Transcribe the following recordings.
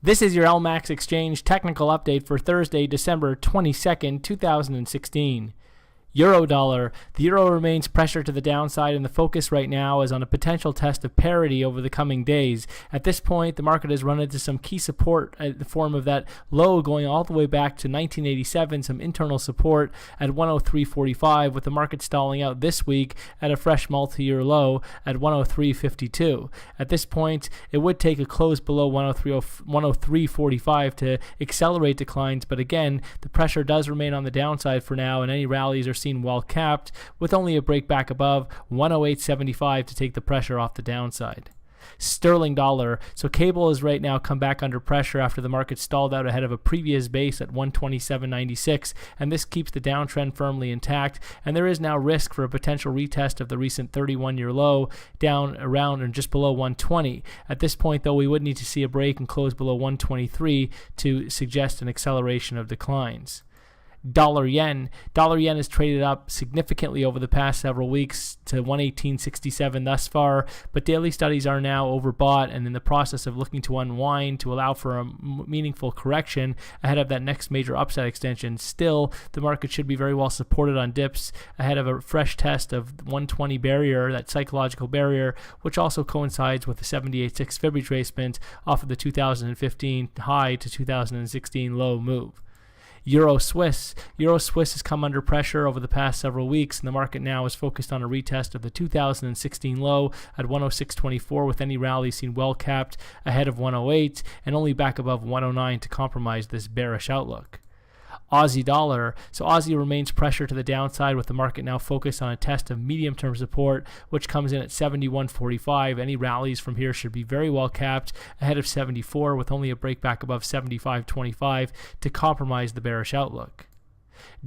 This is your LMAX Exchange technical update for Thursday, December 22nd, 2016. Euro dollar. The euro remains pressured to the downside, and the focus right now is on a potential test of parity over the coming days. At this point, the market has run into some key support in the form of that low going all the way back to 1987, some internal support at 103.45, with the market stalling out this week at a fresh multi-year low at 103.52. At this point, it would take a close below 103.45 to accelerate declines, but again, the pressure does remain on the downside for now, and any rallies are seen well capped, with only a break back above 108.75 to take the pressure off the downside. Sterling dollar. So cable has right now come back under pressure after the market stalled out ahead of a previous base at 127.96, and this keeps the downtrend firmly intact, and there is now risk for a potential retest of the recent 31-year low down around and just below 120. At this point, though, we would need to see a break and close below 123 to suggest an acceleration of declines. Dollar yen. Dollar yen has traded up significantly over the past several weeks to 118.67 thus far, but daily studies are now overbought and in the process of looking to unwind to allow for a meaningful correction ahead of that next major upside extension. Still, the market should be very well supported on dips ahead of a fresh test of 120 barrier, that psychological barrier, which also coincides with the 78.6 Fib retracement off of the 2015 high to 2016 low move. Euro Swiss. Euro Swiss has come under pressure over the past several weeks, and the market now is focused on a retest of the 2016 low at 106.24, with any rally seen well capped ahead of 108 and only back above 109 to compromise this bearish outlook. Aussie dollar. So Aussie remains pressure to the downside, with the market now focused on a test of medium-term support, which comes in at 71.45. Any rallies from here should be very well capped ahead of 74, with only a break back above 75.25 to compromise the bearish outlook.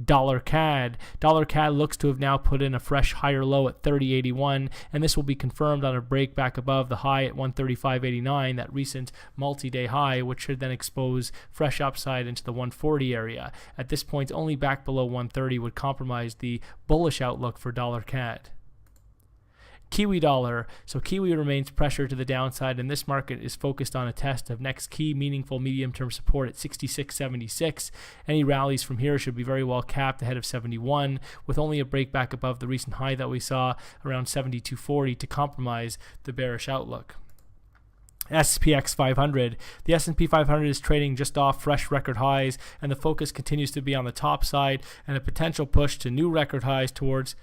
Dollar CAD. Dollar CAD looks to have now put in a fresh higher low at 30.81, and this will be confirmed on a break back above the high at 135.89, that recent multi-day high, which should then expose fresh upside into the 140 area. At this point, only back below 130 would compromise the bullish outlook for dollar CAD. Kiwi dollar. So Kiwi remains pressure to the downside, and this market is focused on a test of next key meaningful medium-term support at 66.76. Any rallies from here should be very well capped ahead of 71, with only a break back above the recent high that we saw around 72.40 to compromise the bearish outlook. SPX 500. The S&P 500 is trading just off fresh record highs, and the focus continues to be on the top side and a potential push to new record highs towards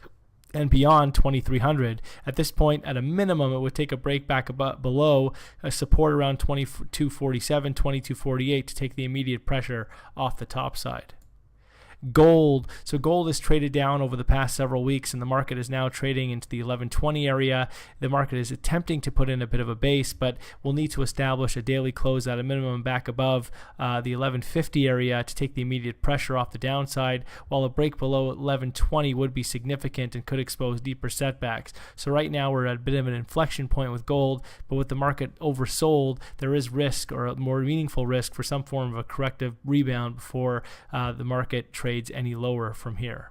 and beyond 2300. At this point, at a minimum, it would take a break back below a support around 2247, 2248 to take the immediate pressure off the top side. Gold. So gold has traded down over the past several weeks, and the market is now trading into the 1120 area. The market is attempting to put in a bit of a base, but will need to establish a daily close at a minimum back above the 1150 area to take the immediate pressure off the downside, while a break below 1120 would be significant and could expose deeper setbacks. So right now we're at a bit of an inflection point with gold, but with the market oversold, there is risk, or a more meaningful risk, for some form of a corrective rebound before the market trades any lower from here.